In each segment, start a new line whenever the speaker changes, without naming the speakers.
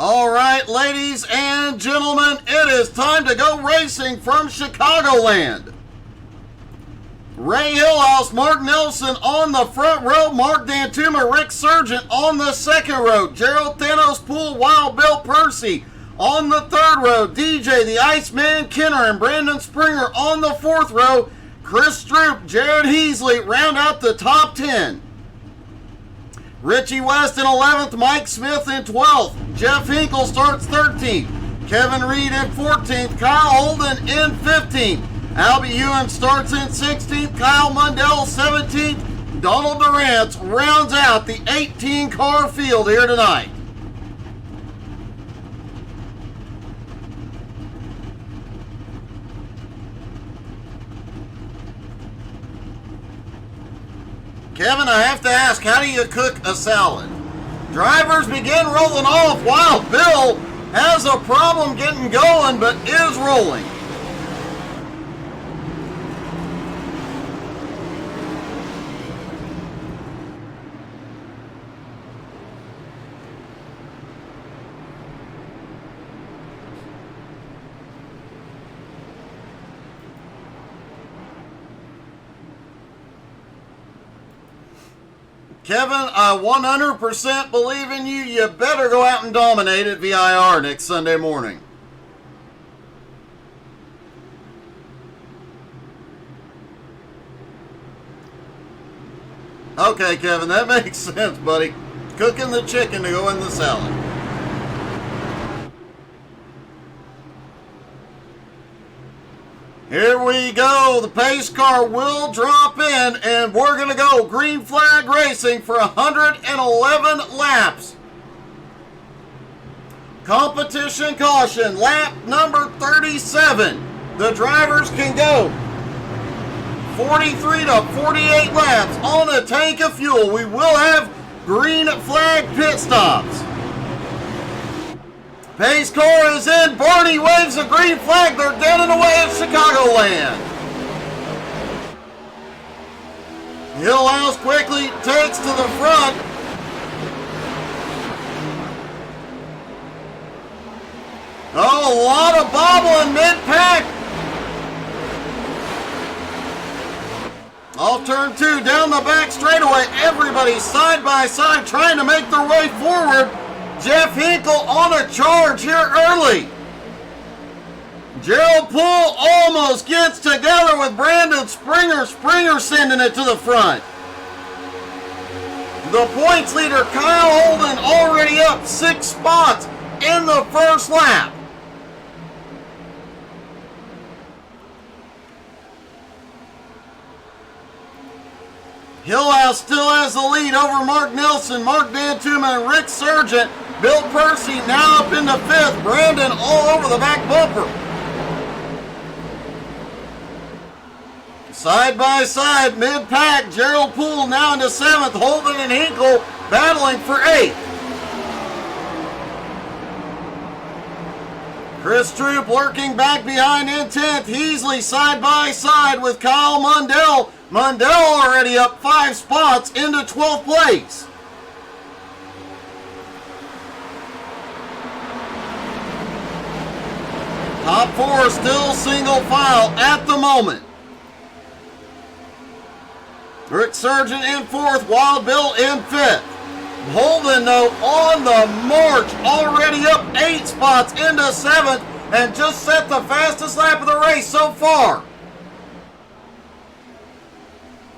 All right, ladies and gentlemen, it is time to go racing from Chicagoland. Ray Hillhouse, Mark Nelson on the front row, Mark Dantuma, Rick Sargent on the second row, Gerald Thanos Poole, Wild Bill Percy on the third row, DJ the Iceman Kenner and Brandon Springer on the fourth row, Chris Stroop, Jared Heasley round out the top 10. Richie West in 11th, Mike Smith in 12th, Jeff Hinkle starts 13th, Kevin Reed in 14th, Kyle Holden in 15th, Albie Ewan starts in 16th, Kyle Mundell 17th, Donald Durant rounds out the 18-car field here tonight. Kevin, I have to ask, how do you cook a salad? Drivers begin rolling off. Wild Bill has a problem getting going, but is rolling. Kevin, I 100% believe in you. You better go out and dominate at VIR next Sunday morning. Okay, Kevin, that makes sense, buddy. Cooking the chicken to go in the salad. Here we go. The pace car will drop in, and we're going to go green flag racing for 111 laps. Competition caution, lap number 37. The drivers can go 43 to 48 laps on a tank of fuel. We will have green flag pit stops. Pace car is in. Barney waves a green flag. They're dead and away at Chicagoland. Hillhouse quickly takes to the front. Oh, a lot of bobble in mid-pack. Off turn 2, down the back straightaway. Everybody side by side trying to make their way forward. Jeff Hinkle on a charge here early. Gerald Poole almost gets together with Brandon Springer. Springer sending it to the front. The points leader, Kyle Holden, already up 6 spots in the first lap. Hillhouse still has the lead over Mark Nelson, Mark Dantuma, and Rick Sargent. Bill Percy now up into 5th. Brandon all over the back bumper. Side by side, mid-pack, Gerald Poole now into 7th. Holden and Hinkle battling for 8th. Chris Troop lurking back behind in 10th. Heasley side by side with Kyle Mundell. Mundell already up 5 spots into 12th place. Top 4 still single file at the moment. Rick Sargent in 4th, Wild Bill in 5th. Holden, though, on the march, already up 8 spots into 7th, and just set the fastest lap of the race so far.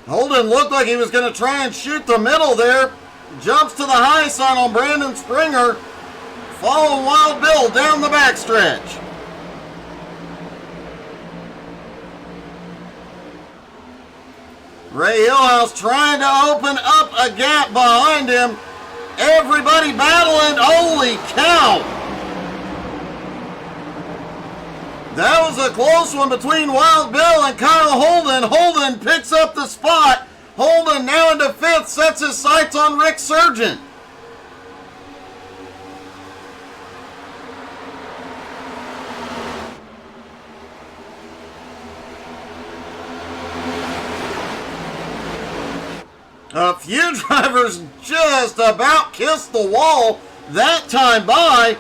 Holden looked like he was going to try and shoot the middle there. Jumps to the high sign on Brandon Springer. Following Wild Bill down the backstretch. Ray Hillhouse trying to open up a gap behind him. Everybody battling. Holy cow. That was a close one between Wild Bill and Kyle Holden. Holden picks up the spot. Holden now into 5th, sets his sights on Rick Sargent. A few drivers just about kissed the wall that time by.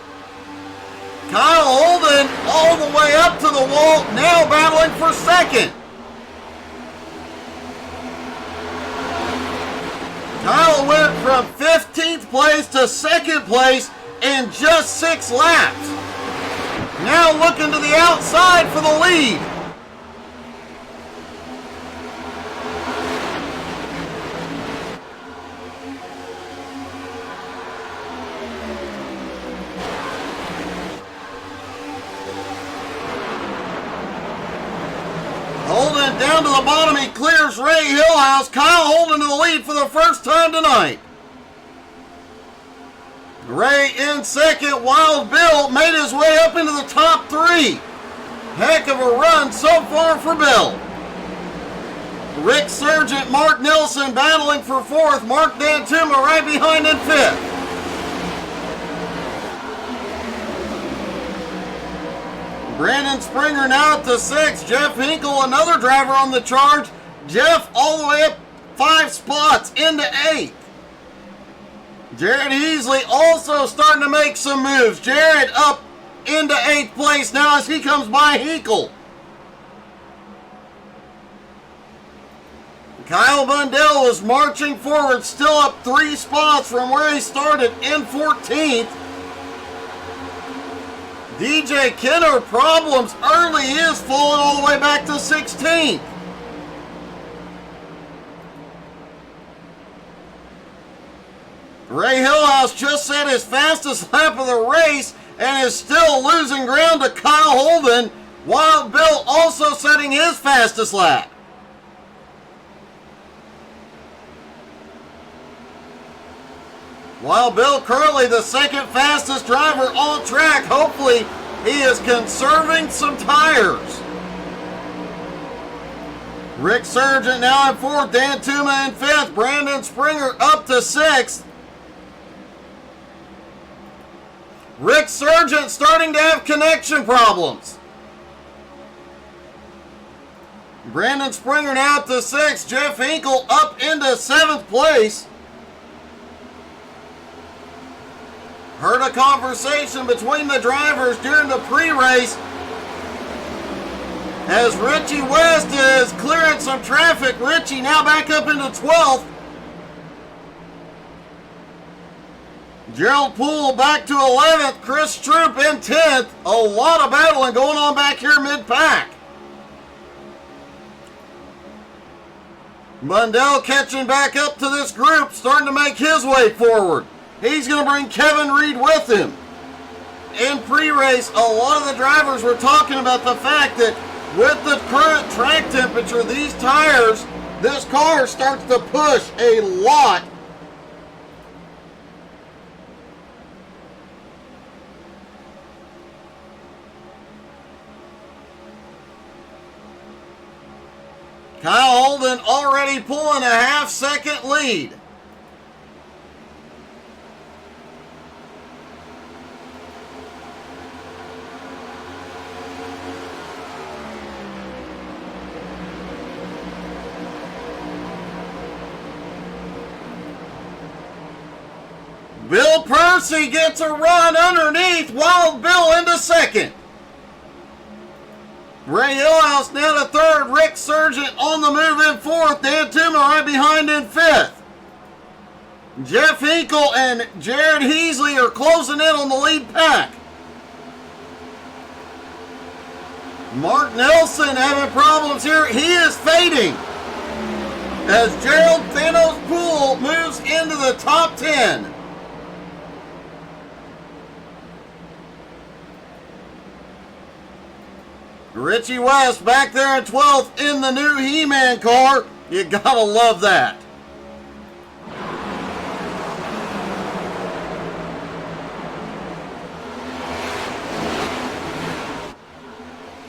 Kyle Holden all the way up to the wall, now battling for second. Kyle went from 15th place to second place in just 6 laps. Now looking to the outside for the lead. Holden down to the bottom, he clears Ray Hillhouse. Kyle Holden to the lead for the first time tonight. Ray in second. Wild Bill made his way up into the top 3. Heck of a run so far for Bill. Rick Sargent, Mark Nelson battling for 4th. Mark Dantuma right behind in 5th. Brandon Springer now at the 6th. Jeff Hinkle, another driver on the charge. Jeff all the way up 5 spots into 8th. Jared Heasley also starting to make some moves. Jared up into 8th place now as he comes by Hinkle. Kyle Bundell is marching forward, still up 3 spots from where he started in 14th. DJ Kenner, problems early, he is falling all the way back to 16th. Ray Hillhouse just set his fastest lap of the race and is still losing ground to Kyle Holden. Wild Bill also setting his fastest lap. Wild Bill currently the second fastest driver on track. Hopefully he is conserving some tires. Rick Sargent now in 4th. Dan Tuma in 5th. Brandon Springer up to 6th. Rick Sargent starting to have connection problems. Brandon Springer now up to 6th. Jeff Hinkle up into 7th place. Heard a conversation between the drivers during the pre-race as Richie West is clearing some traffic. Richie now back up into 12th. Gerald Poole back to 11th. Chris Troop in 10th. A lot of battling going on back here mid-pack. Bundell catching back up to this group, starting to make his way forward. He's going to bring Kevin Reed with him. In pre-race, a lot of the drivers were talking about the fact that with the current track temperature, these tires, this car starts to push a lot. Kyle Holden already pulling a half-second lead. Bill Percy gets a run underneath. Wild Bill into 2nd. Ray Hillhouse now to 3rd. Rick Sargent on the move in 4th. Dan Tuma right behind in 5th. Jeff Hinkle and Jared Heasley are closing in on the lead pack. Mark Nelson having problems here. He is fading as Gerald Thanos Poole moves into the top 10. Richie West back there in 12th in the new He-Man car. You gotta love that.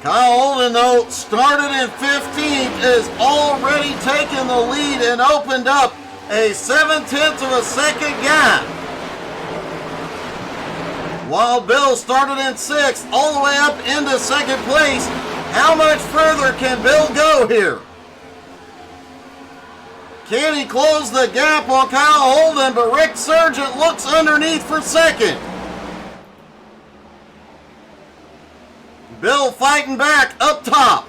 Kyle Holden, though, started in 15th, is already taken the lead and opened up a 7/10 of a second gap. Wild Bill started in 6th, all the way up into 2nd place. How much further can Bill go here? Can he close the gap on Kyle Holden? But Rick Sargent looks underneath for 2nd. Bill fighting back up top.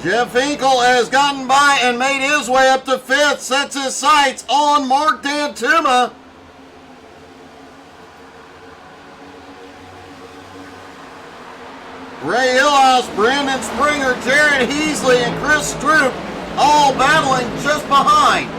Jeff Hinkle has gotten by and made his way up to 5th, sets his sights on Mark Dantuma. Ray Hillhouse, Brandon Springer, Jared Heasley, and Chris Stroop all battling just behind.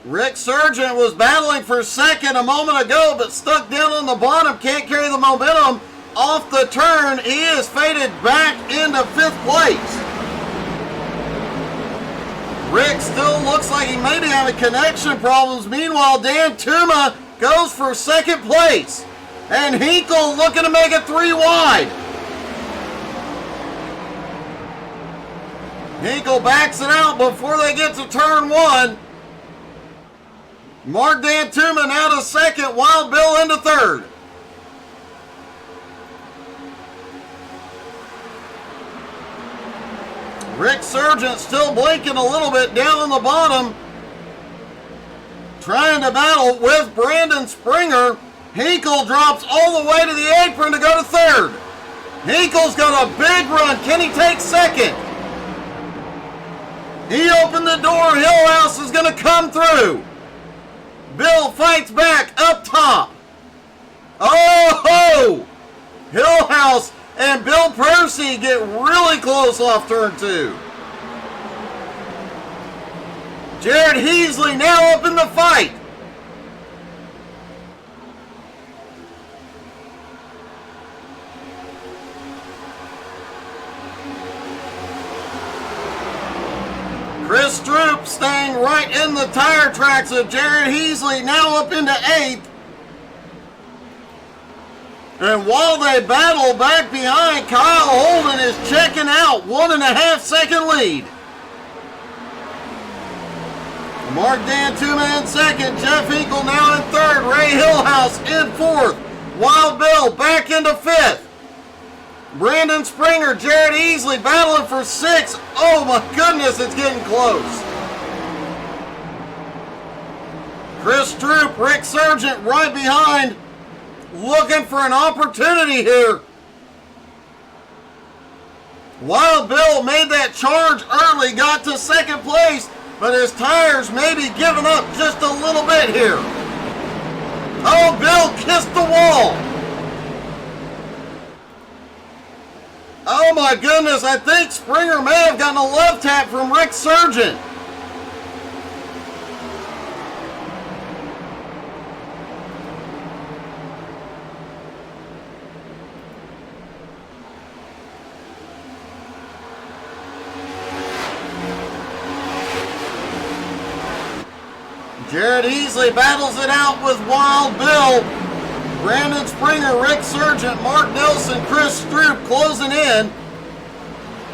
Rick Sargent was battling for 2nd a moment ago, but stuck down on the bottom, can't carry the momentum off the turn. He is faded back into 5th place. Rick still looks like he may be having connection problems. Meanwhile, Dan Tuma goes for 2nd place. And Hinkle looking to make it 3 wide. Hinkle backs it out before they get to turn 1. Mark Dantuma now to 2nd, Wild Bill into 3rd. Rick Sargent still blinking a little bit down on the bottom, trying to battle with Brandon Springer. Hinkle drops all the way to the apron to go to 3rd. Hinkle's got a big run. Can he take 2nd? He opened the door. Hillhouse is going to come through. Bill fights back up top. Oh! Hillhouse and Bill Percy get really close off turn 2. Jared Heasley now up in the fight. Chris Stroop staying right in the tire tracks of Jared Heasley, now up into 8th. And while they battle back behind, Kyle Holden is checking out, 1.5 second lead. Mark Dantuma in 2nd, Jeff Hinkle now in 3rd, Ray Hillhouse in 4th, Wild Bill back into 5th. Brandon Springer, Jared Heasley battling for 6th. Oh my goodness, it's getting close. Chris Stroop, Rick Sargent right behind, looking for an opportunity here. Wild Bill made that charge early, got to 2nd place, but his tires may be giving up just a little bit here. Oh, Bill kissed the wall. Oh my goodness, I think Springer may have gotten a love tap from Rick Sargent. Jared Heasley battles it out with Wild Bill. Brandon Springer, Rick Sargent, Mark Nelson, Chris Stroop closing in.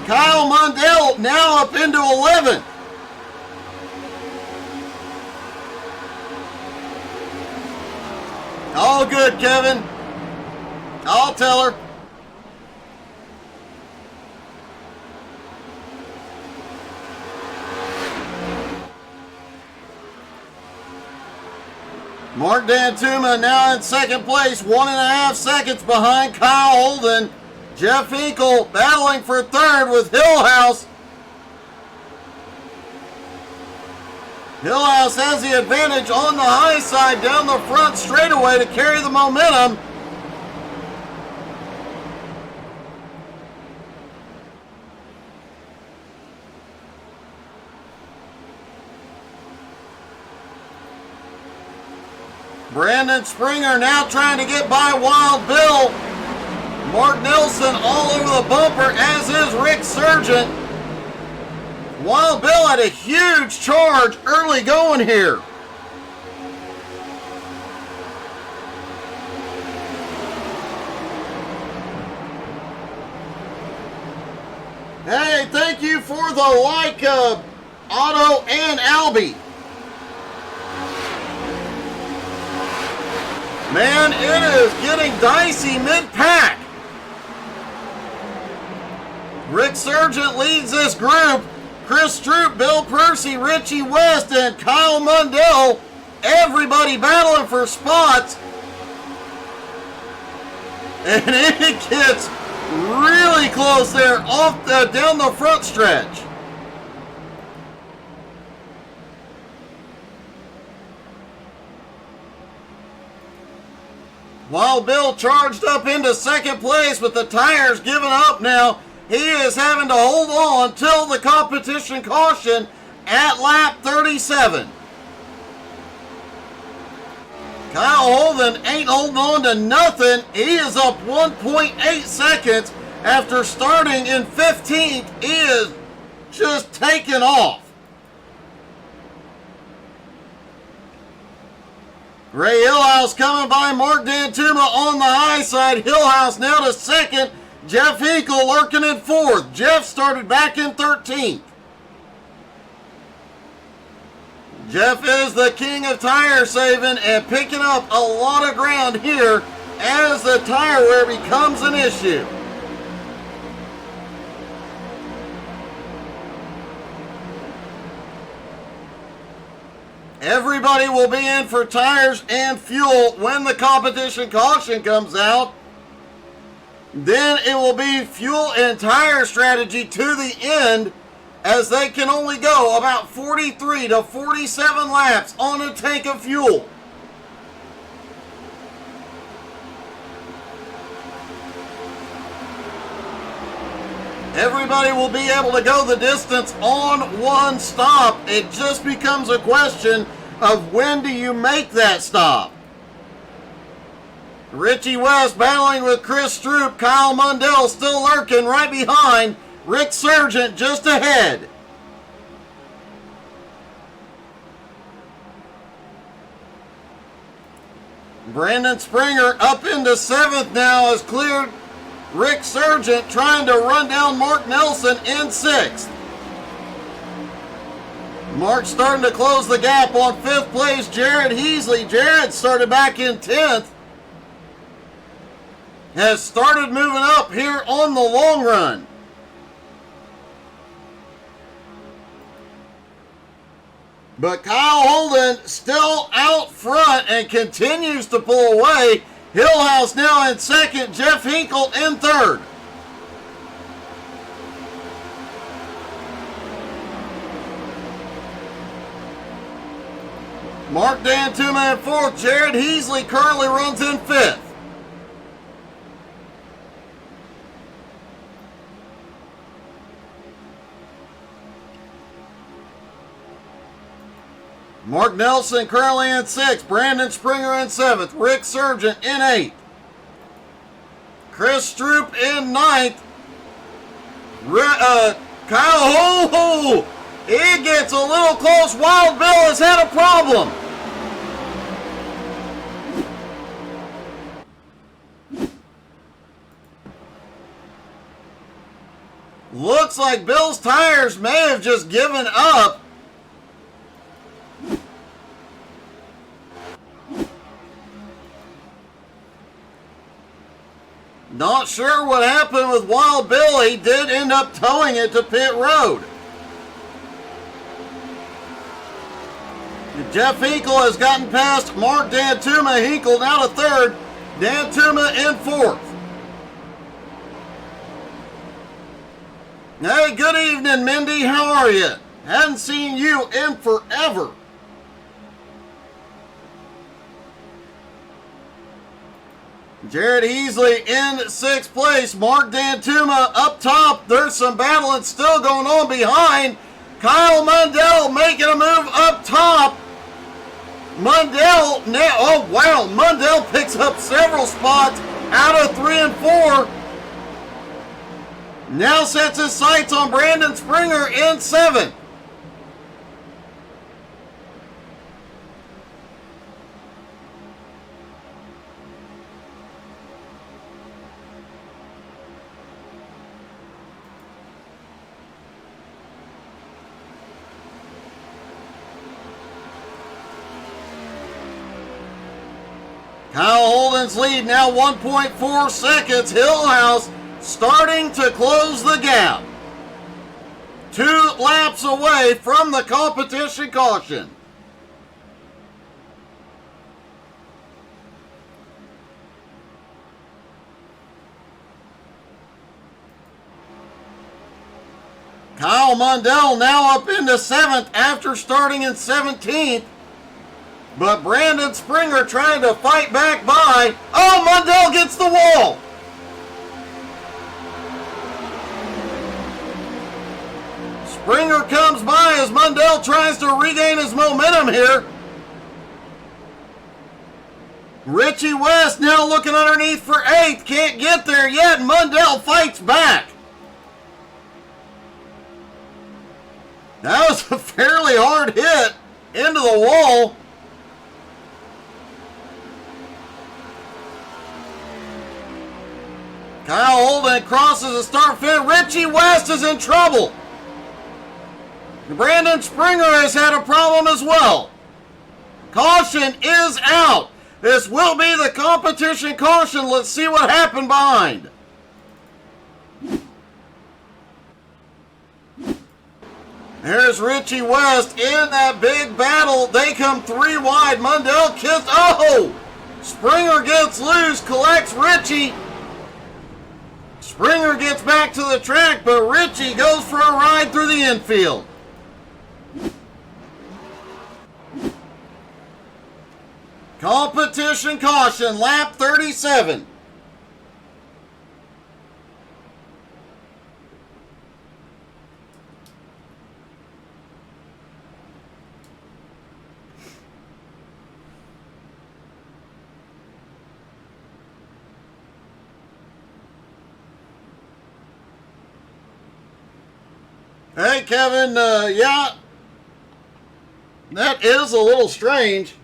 Kyle Mundell now up into 11th. All good, Kevin. I'll tell her. Mark Dantuma now in 2nd place, 1.5 seconds behind Kyle Holden. Jeff Hinkle battling for 3rd with Hillhouse. Hillhouse has the advantage on the high side down the front straightaway to carry the momentum. Brandon Springer now trying to get by Wild Bill. Mark Nelson all over the bumper, as is Rick Sargent. Wild Bill had a huge charge early going here. Hey, thank you for the like, Otto and Albie. Man, it is getting dicey mid-pack. Rick Sargent leads this group. Chris Stroop, Bill Percy, Richie West, and Kyle Mundell. Everybody battling for spots. And it gets really close there down the front stretch. Wild Bill charged up into second place, but the tires giving up now. He is having to hold on till the competition caution at lap 37. Kyle Holden ain't holding on to nothing. He is up 1.8 seconds after starting in 15th. He is just taking off. Ray Hillhouse coming by Mark Dantuma on the high side. Hillhouse now to second. Jeff Hinkle lurking in fourth. Jeff started back in 13th. Jeff is the king of tire saving and picking up a lot of ground here as the tire wear becomes an issue. Everybody will be in for tires and fuel when the competition caution comes out. Then it will be fuel and tire strategy to the end, as they can only go about 43 to 47 laps on a tank of fuel. Everybody will be able to go the distance on one stop. It just becomes a question of when do you make that stop. Richie West battling with Chris Stroop. Kyle Mundell still lurking right behind. Rick Sargent just ahead. Brandon Springer up into 7th now has cleared Rick Sargent, trying to run down Mark Nelson in 6th. Mark starting to close the gap on 5th place. Jared Heasley. Jared started back in 10th. Has started moving up here on the long run. But Kyle Holden still out front and continues to pull away. Hillhouse now in 2nd, Jeff Hinkle in 3rd. Mark Dantuma in 4th, Jared Heasley currently runs in 5th. Mark Nelson currently in 6th. Brandon Springer in 7th. Rick Sargent in 8th. Chris Stroop in 9th. Kyle it gets a little close. Wild Bill has had a problem. Looks like Bill's tires may have just given up. Not sure what happened with Wild Bill. He did end up towing it to pit road. Jeff Hinkle has gotten past Mark Dantuma. Hinkle now to 3rd. Dantuma in 4th. Hey, good evening, Mindy. How are you? Hadn't seen you in forever. Jared Heasley in 6th place. Mark Dantuma up top. There's some battling still going on behind. Kyle Mundell making a move up top. Mundell now, oh wow, Mundell picks up several spots out of 3 and 4. Now sets his sights on Brandon Springer in 7th. Kyle Holden's lead now 1.4 seconds. Hillhouse starting to close the gap. 2 laps away from the competition caution. Kyle Mundell now up into 7th after starting in 17th. But Brandon Springer trying to fight back by. Oh, Mundell gets the wall. Springer comes by as Mundell tries to regain his momentum here. Richie West now looking underneath for 8th. Can't get there yet. Mundell fights back. That was a fairly hard hit into the wall. Kyle Holden crosses the start fence. Richie West is in trouble. Brandon Springer has had a problem as well. Caution is out. This will be the competition caution. Let's see what happened behind. There's Richie West in that big battle. They come 3 wide. Mundell kissed. Oh! Springer gets loose, collects Richie. Springer gets back to the track, but Richie goes for a ride through the infield. Competition caution, lap 37. Hey, Kevin, yeah, that is a little strange.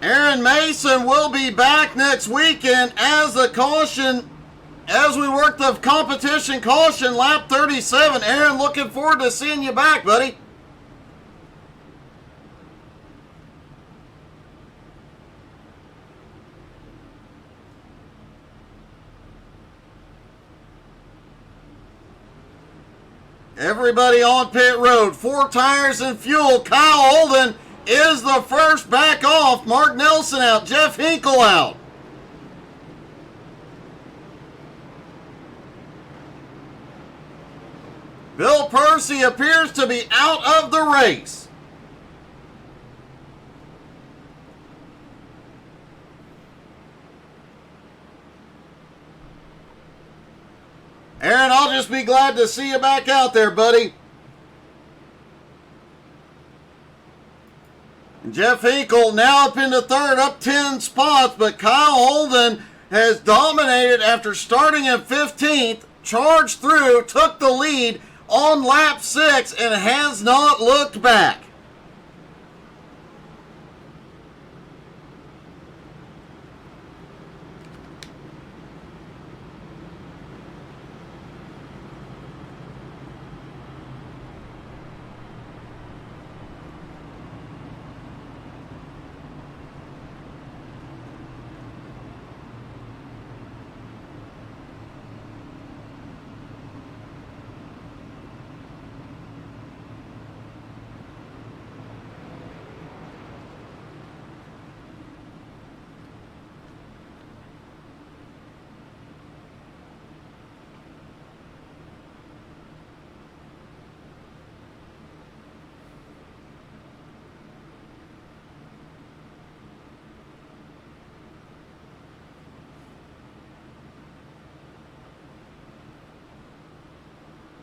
Aaron Mason will be back next weekend as the caution, as we work the competition caution, lap 37. Aaron, looking forward to seeing you back, buddy. Everybody on pit road, 4 tires and fuel. Kyle Holden is the first back off. Mark Nelson out. Jeff Hinkle out. Bill Percy appears to be out of the race. Aaron, I'll just be glad to see you back out there, buddy. Jeff Hinkle now up into 3rd, up 10 spots, but Kyle Holden has dominated after starting in 15th, charged through, took the lead on lap 6, and has not looked back.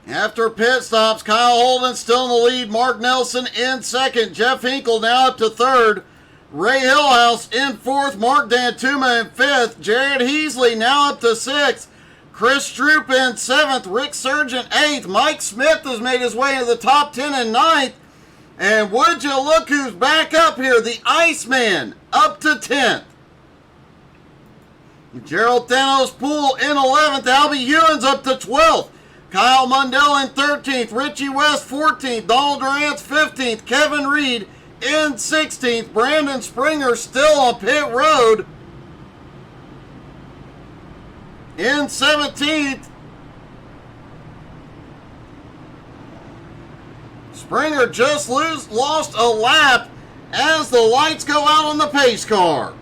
After pit stops, Kyle Holden still in the lead. Mark Nelson in 2nd. Jeff Hinkle now up to 3rd. Ray Hillhouse in 4th. Mark Dantuma in 5th. Jared Heasley now up to 6th. Chris Stroop in 7th. Rick Sargent 8th. Mike Smith has made his way into the top 10 in 9th. And would you look who's back up here? The Iceman up to 10th. Gerald Thanos Poole in 11th. Albie Hewins up to 12th. Kyle Mundell in 13th. Richie West 14th. Donald Durant's 15th. Kevin Reed in 16th. Brandon Springer still on pit road in 17th. Springer just lost a lap as the lights go out on the pace car.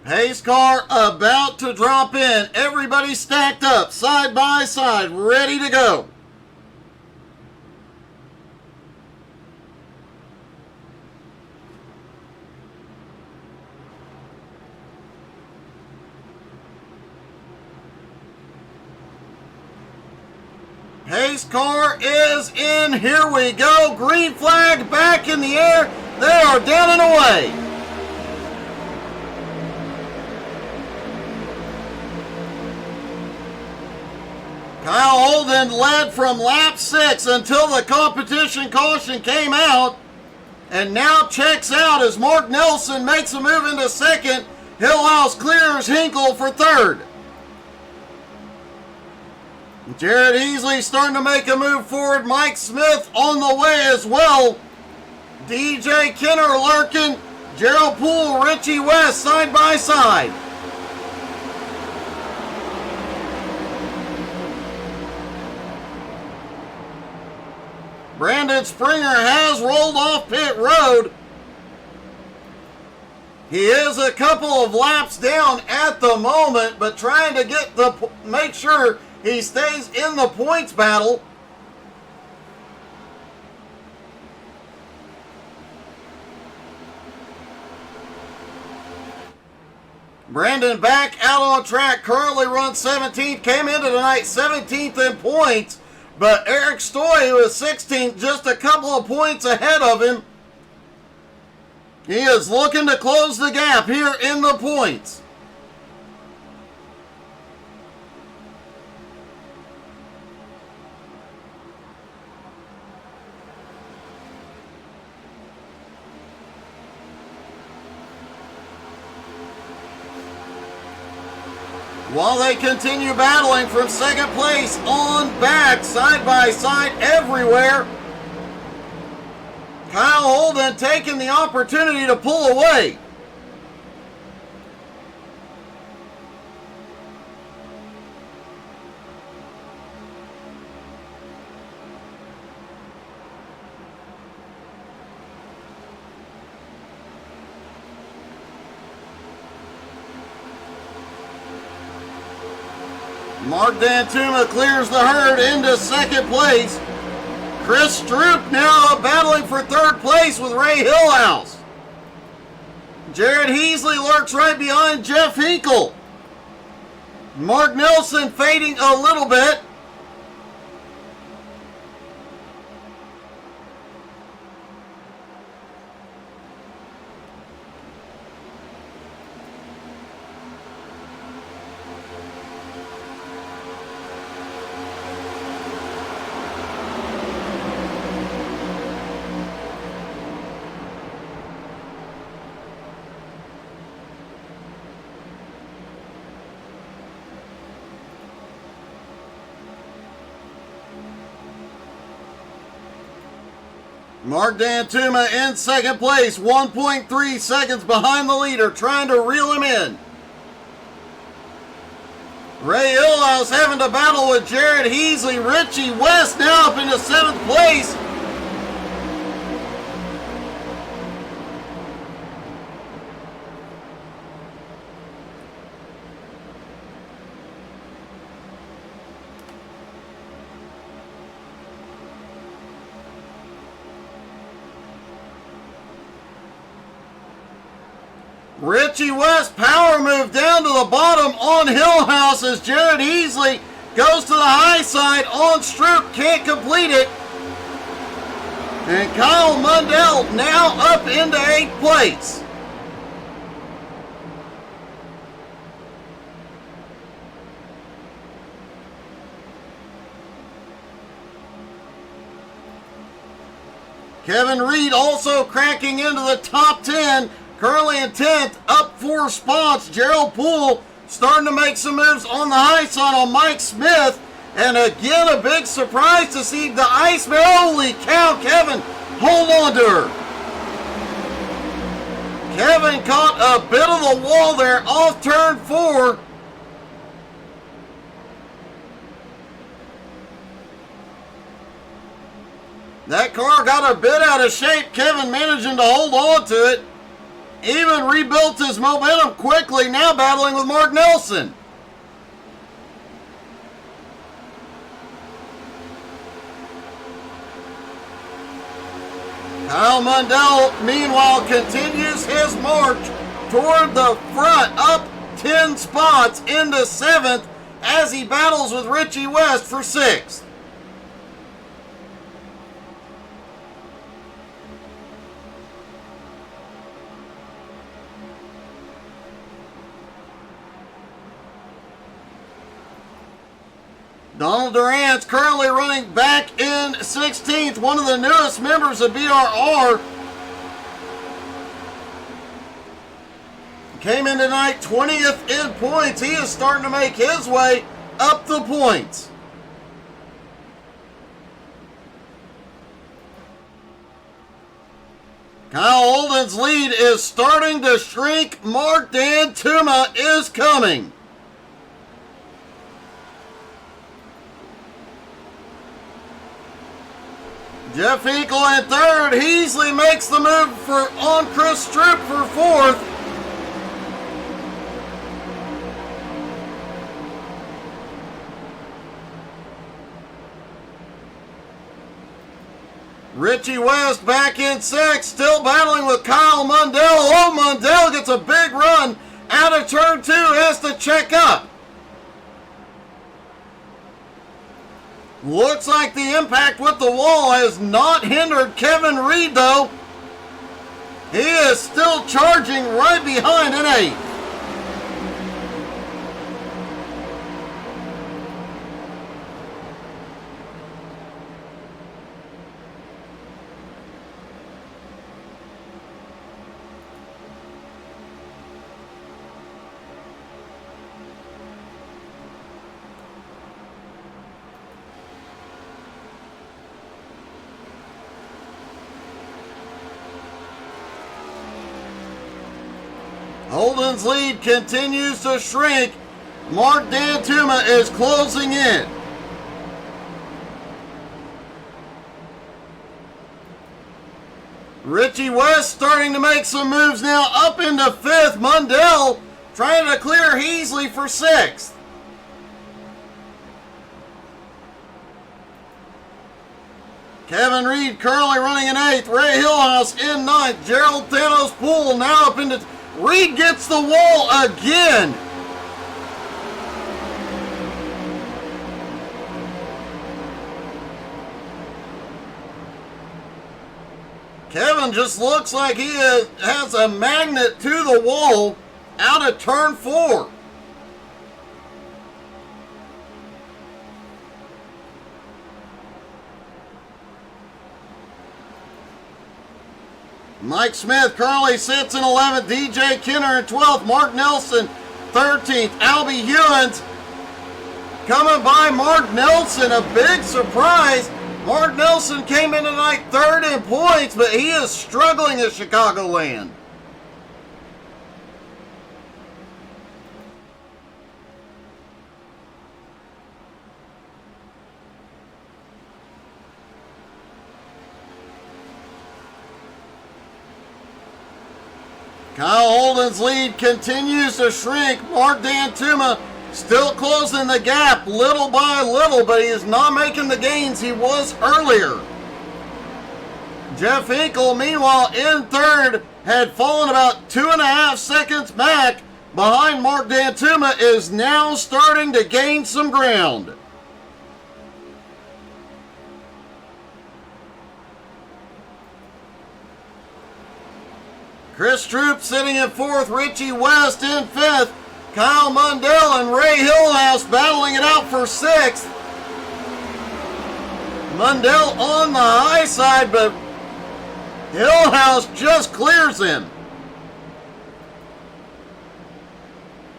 Pace car about to drop in. Everybody stacked up, side by side, ready to go. Pace car is in. Here we go. Green flag back in the air. They are down and away. Kyle Holden led from lap 6 until the competition caution came out, and now checks out as Mark Nelson makes a move into 2nd. Hillhouse clears Hinkle for 3rd. Jared Heasley starting to make a move forward. Mike Smith on the way as well. DJ Kenner lurking. Gerald Poole, Richie West side by side. Brandon Springer has rolled off pit road. He is a couple of laps down at the moment, but trying to make sure he stays in the points battle. Brandon back out on track, currently runs 17th, came into tonight 17th in points. But Eric Stoy, who is 16th, just a couple of points ahead of him. He is looking to close the gap here in the points. While they continue battling from 2nd place on back, side by side everywhere. Kyle Holden taking the opportunity to pull away. Mark Dantuma clears the herd into 2nd place. Chris Stroop now battling for 3rd place with Ray Hillhouse. Jared Heasley lurks right behind Jeff Hinkle. Mark Nelson fading a little bit. Mark Dantuma in 2nd place, 1.3 seconds behind the leader, trying to reel him in. Ray Hillhouse having to battle with Jared Heasley. Richie West now up into 7th place. Richie West power move down to the bottom on Hillhouse as Jared Heasley goes to the high side on Stroop, can't complete it. And Kyle Mundell now up into 8th place. Kevin Reed also cracking into the top 10. Currently in 10th, up 4 spots. Gerald Poole starting to make some moves on the high side on Mike Smith. And again, a big surprise to see the Iceman. Holy cow, Kevin, hold on to her. Kevin caught a bit of the wall there off turn 4. That car got a bit out of shape. Kevin managing to hold on to it. Even rebuilt his momentum quickly, now battling with Mark Nelson. Kyle Mundell, meanwhile, continues his march toward the front, up 10 spots into 7th as he battles with Richie West for 6th. Donald Durant's currently running back in 16th, one of the newest members of BRR. Came in tonight 20th in points. He is starting to make his way up the points. Kyle Holden's lead is starting to shrink. Mark Dantuma is coming. Jeff Hinkle in 3rd. Heasley makes the move on Chris Stroop for 4th. Richie West back in 6th, still battling with Kyle Mundell. Oh, Mundell gets a big run out of turn 2, has to check up. Looks like the impact with the wall has not hindered Kevin Reed, though. He is still charging right behind in 8th. Holden's lead continues to shrink. Mark Dantuma is closing in. Richie West starting to make some moves now, up into 5th. Mundell trying to clear Heasley for 6th. Kevin Reed currently running in 8th. Ray Hillhouse in 9th. Gerald Thanos Poole now up into... Reed gets the wall again. Kevin just looks like he has a magnet to the wall out of turn 4. Mike Smith currently sits in 11th. DJ Kenner in 12th. Mark Nelson 13th. Albie Hewins coming by Mark Nelson. A big surprise. Mark Nelson came in tonight 3rd in points, but he is struggling at Chicagoland. Kyle Holden's lead continues to shrink. Mark Dantuma still closing the gap little by little, but he is not making the gains he was earlier. Jeff Hinkle, meanwhile, in third, had fallen about 2.5 seconds back behind Mark Dantuma, is now starting to gain some ground. Chris Troop sitting in fourth, Richie West in fifth, Kyle Mundell and Ray Hillhouse battling it out for sixth. Mundell on the high side, but Hillhouse just clears him.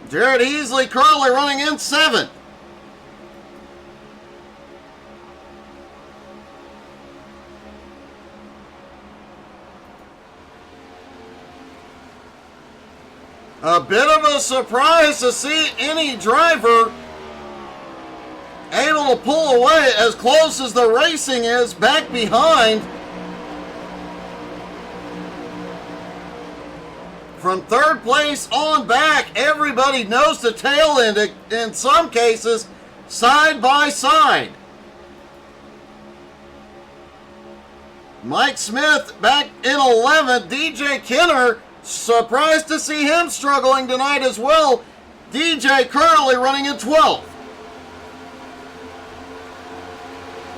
Jared Heasley currently running in seventh. A bit of a surprise to see any driver able to pull away as close as the racing is back behind. From third place on back, everybody knows the tail end, in some cases, side by side. Mike Smith back in 11th. DJ Kenner, surprised to see him struggling tonight as well. DJ currently running in 12th.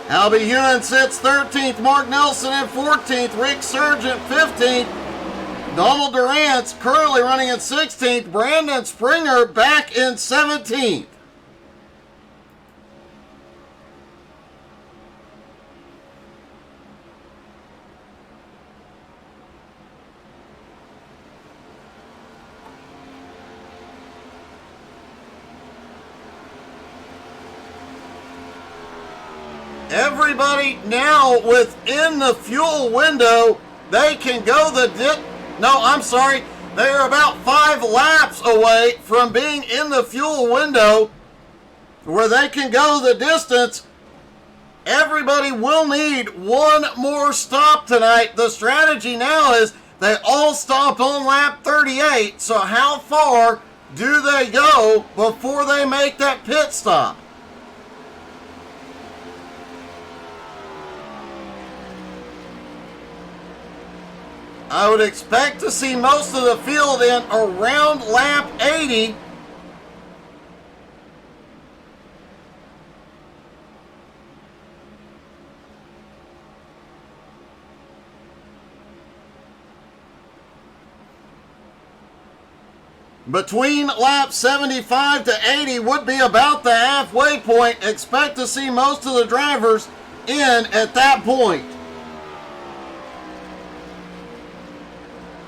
Albie Hewen sits 13th. Mark Nelson in 14th. Rick Sargent 15th. Donald Durant's currently running in 16th. Brandon Springer back in 17th. Everybody now within the fuel window, they can go they are about 5 laps away from being in the fuel window where they can go the distance. Everybody will need one more stop tonight. The strategy now is they all stopped on lap 38, so how far do they go before they make that pit stop? I would expect to see most of the field in around lap 80. Between lap 75 to 80 would be about the halfway point. Expect to see most of the drivers in at that point.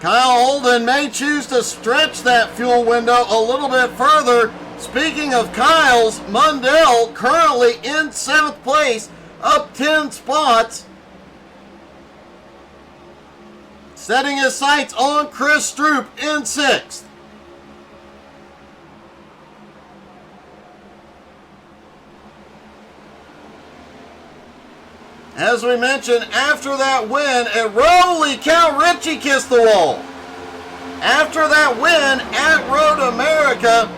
Kyle Holden may choose to stretch that fuel window a little bit further. Speaking of Kyle's, Mundell currently in 7th place, up 10 spots. Setting his sights on Chris Stroop in 6th. As we mentioned, after that win, and holy cow, Richie kissed the wall. After that win at Road America,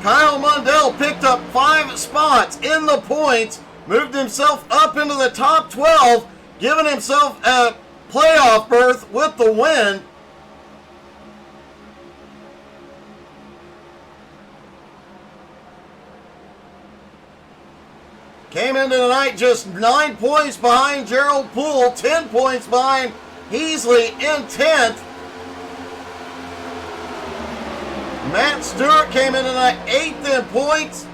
Kyle Mundell picked up 5 spots in the points, moved himself up into the top 12, giving himself a playoff berth with the win. Came into tonight just 9 points behind Gerald Poole, 10 points behind Heasley in 10th. Matt Stewart came in tonight 8th in points.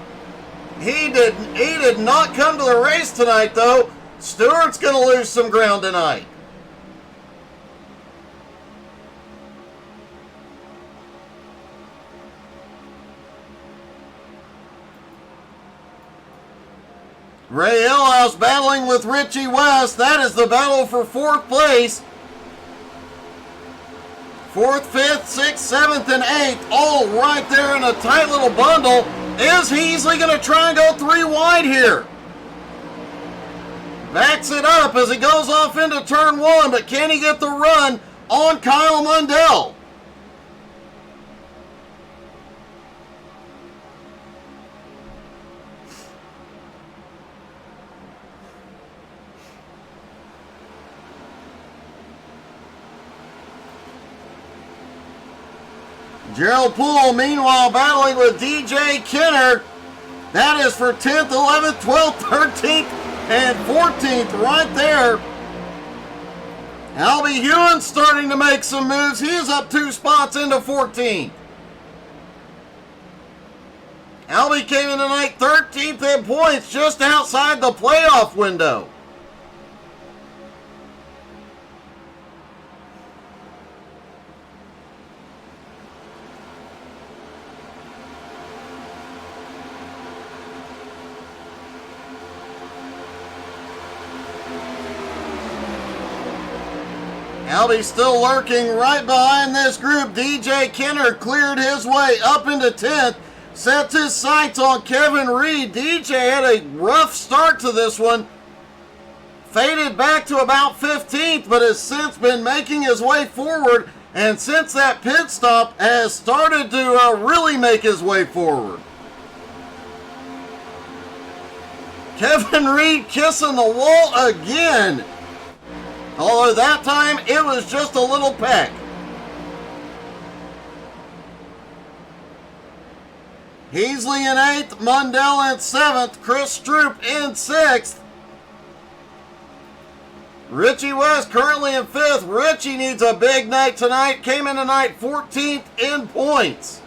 He did not come to the race tonight, though. Stewart's going to lose some ground tonight. Ray Hillhouse battling with Richie West. That is the battle for 4th place. 4th, 5th, 6th, 7th, and 8th, all right there in a tight little bundle. Is Heasley going to try and go 3 wide here? Backs it up as he goes off into turn 1, but can he get the run on Kyle Mundell. Gerald Poole, meanwhile, battling with DJ Kenner. That is for 10th, 11th, 12th, 13th, and 14th right there. Albie Hewen starting to make some moves. He is up 2 spots into 14th. Albie came in tonight 13th in points, just outside the playoff window. Albie's still lurking right behind this group. DJ Kenner cleared his way up into 10th. Sets his sights on Kevin Reed. DJ had a rough start to this one. Faded back to about 15th, but has since been making his way forward. And since that pit stop, has started to really make his way forward. Kevin Reed kissing the wall again. Although that time, it was just a little peck. Heasley in 8th, Mundell in 7th, Chris Stroop in 6th. Richie West currently in 5th. Richie needs a big night tonight. Came in tonight 14th in points.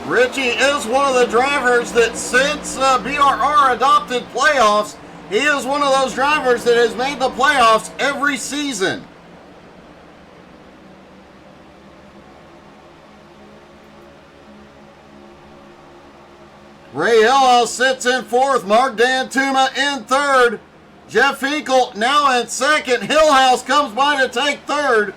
Richie is one of the drivers that since BRR adopted playoffs, he is one of those drivers that has made the playoffs every season. Ray Hillhouse sits in 4th, Mark Dantuma in 3rd, Jeff Hinkle now in 2nd. Hillhouse comes by to take 3rd.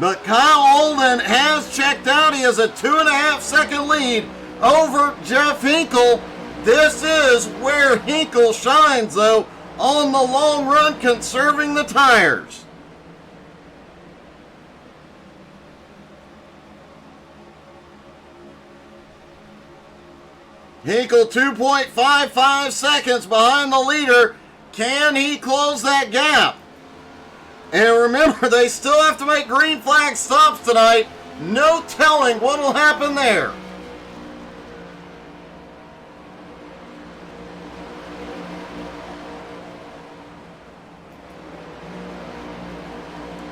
But Kyle Olden has checked out. He has a 2.5 second lead over Jeff Hinkle. This is where Hinkle shines, though, on the long run, conserving the tires. Hinkle 2.55 seconds behind the leader. Can he close that gap? And remember, they still have to make green flag stops tonight. No telling what will happen there.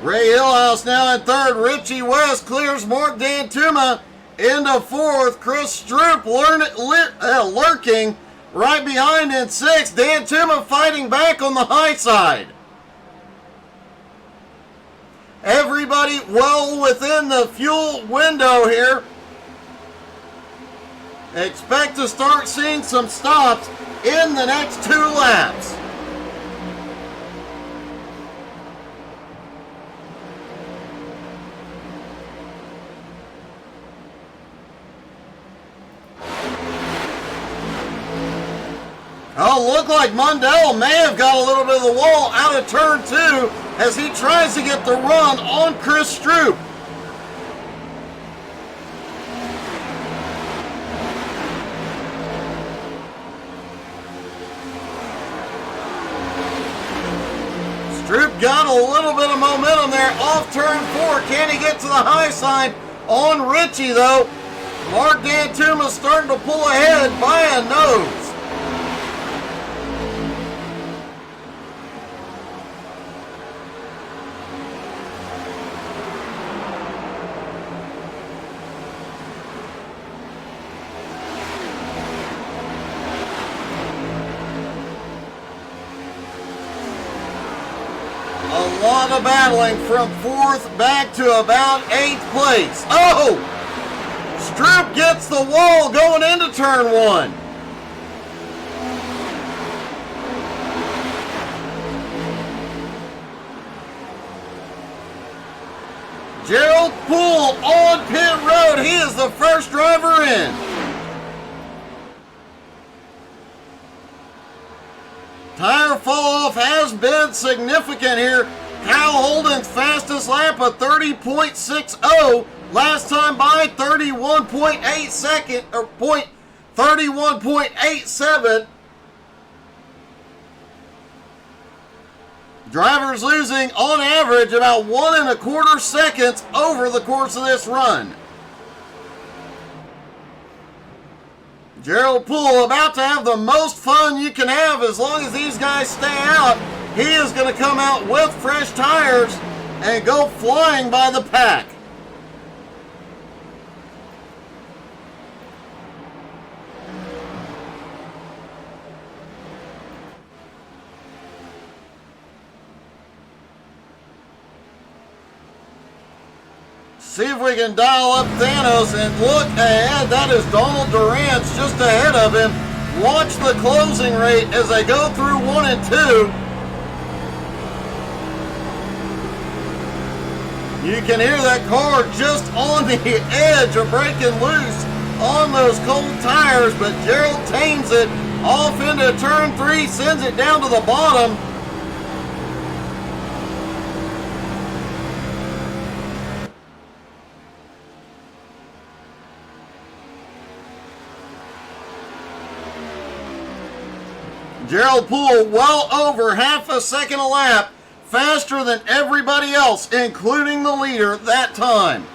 Ray Hillhouse now in 3rd. Richie West clears Mark Dantuma into 4th. Chris Stroop lurking right behind in 6th. Dantuma fighting back on the high side. Everybody well within the fuel window here. Expect to start seeing some stops in the next 2 laps. Oh, look like Mundell may have got a little bit of the wall out of turn 2 as he tries to get the run on Chris Stroop. Stroop got a little bit of momentum there off turn 4. Can he get to the high side on Richie, though? Mark Dantuma starting to pull ahead by a nose. A lot of battling from 4th back to about 8th place. Oh! Stroop gets the wall going into turn 1. Gerald Poole on pit road. He is the first driver in. fall off has been significant here. Kyle Holden's fastest lap of 30.60. Last time by 31.8 second, or 31.87. Drivers losing on average about 1.25 seconds over the course of this run. Gerald Poole about to have the most fun you can have as long as these guys stay out. He is going to come out with fresh tires and go flying by the pack. See if we can dial up Thanos and look ahead. That is Donald Durant's just ahead of him. Watch the closing rate as they go through 1 and 2. You can hear that car just on the edge of breaking loose on those cold tires, but Gerald tames it off into turn 3, sends it down to the bottom. Gerald Poole well over half a second a lap, faster than everybody else, including the leader that time.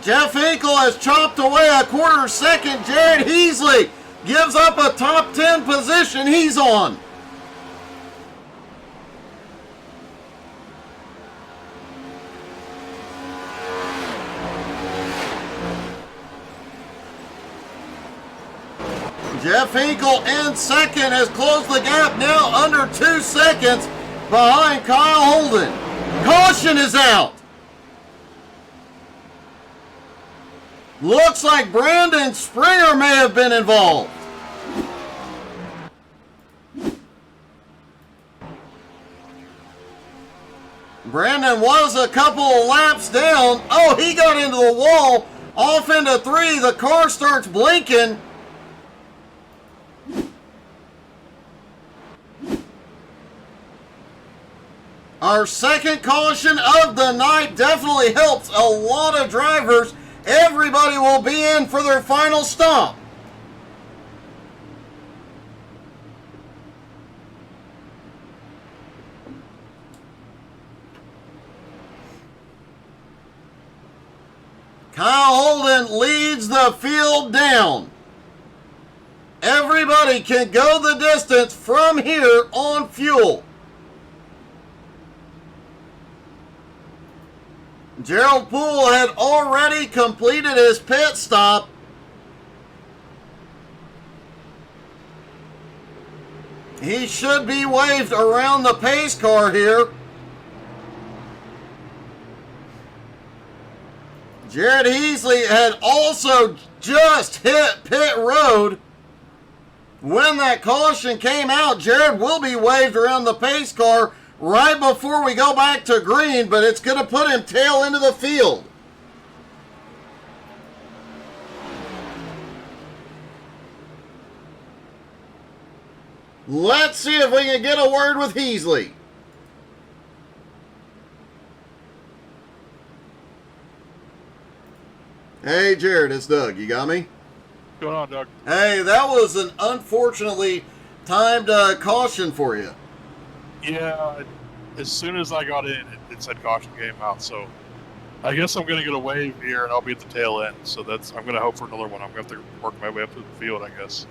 Jeff Hinkle has chopped away a 1/4 second. Jared Heasley gives up a top 10 position he's on. Jeff Hinkle in second has closed the gap now under 2 seconds behind Kyle Holden. Caution is out. Looks like Brandon Springer may have been involved. Brandon was a couple of laps down. Oh, he got into the wall, off into 3. The car starts blinking. Our second caution of the night definitely helps a lot of drivers. Everybody will be in for their final stop. Kyle Holden leads the field down. Everybody can go the distance from here on fuel. Gerald Poole had already completed his pit stop. He should be waved around the pace car here. Jared Heasley had also just hit pit road. When that caution came out, Jared will be waved around the pace car right before we go back to green, but it's going to put him tail into the field. Let's see if we can get a word with Heasley. Hey, Jared, it's Doug. You got me?
What's going on, Doug?
Hey, that was an unfortunately timed caution for you.
Yeah, as soon as I got in, it said caution came out, so I guess I'm going to get a wave here, and I'll be at the tail end, so I'm going to hope for another one. I'm going to have to work my way up to the field, I guess.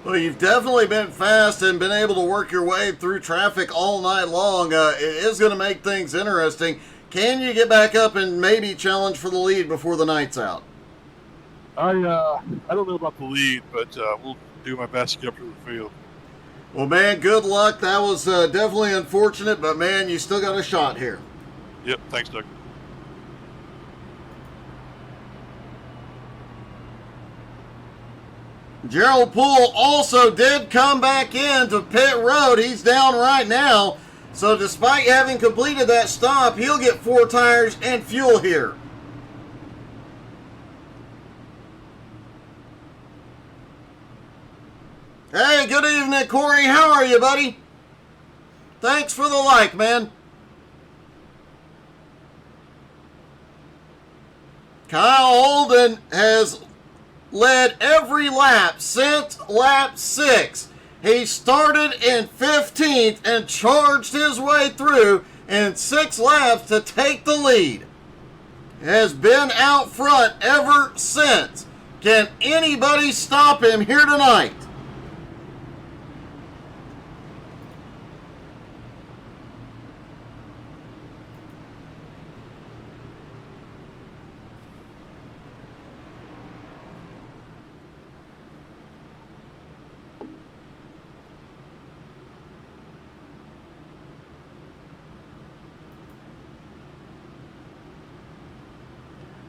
Well, you've definitely been fast and been able to work your way through traffic all night long. It is going to make things interesting. Can you get back up and maybe challenge for the lead before the night's out?
I don't know about the lead, but we'll do my best to get up to the field.
Well, man, good luck. That was definitely unfortunate, but, man, you still got a shot here.
Yep, thanks, Doug.
Gerald Poole also did come back into pit road. He's down right now. So despite having completed that stop, he'll get 4 tires and fuel here. Hey, good evening, Corey. How are you, buddy? Thanks for the like, man. Kyle Holden has led every lap since lap 6. He started in 15th and charged his way through in 6 laps to take the lead. Has been out front ever since. Can anybody stop him here tonight?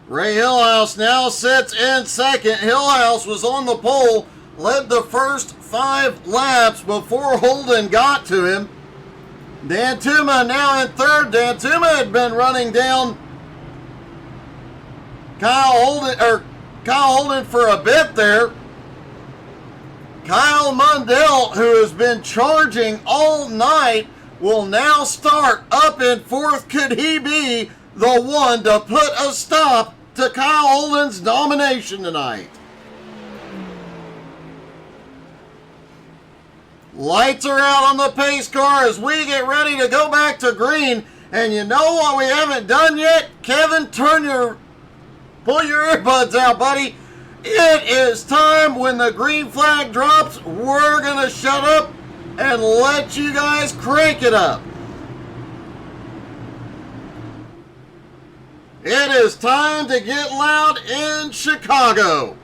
Ray Hillhouse now sits in second. Hillhouse was on the pole, led the first 5 laps before Holden got to him. Dan Tuma now in third. Dan Tuma had been running down Kyle Holden for a bit there. Kyle Mundell, who has been charging all night, will now start up in fourth. Could he be the one to put a stop to Kyle Holden's domination tonight? Lights are out on the pace car as we get ready to go back to green. And you know what we haven't done yet? Kevin, pull your earbuds out, buddy. It is time. When the green flag drops, we're going to shut up and let you guys crank it up. It is time to get loud in Chicago.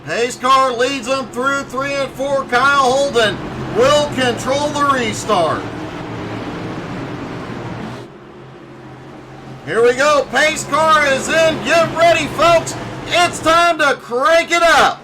Pace car leads them through 3 and 4. Kyle Holden will control the restart. Here we go. Pace car is in. Get ready, folks. It's time to crank it up.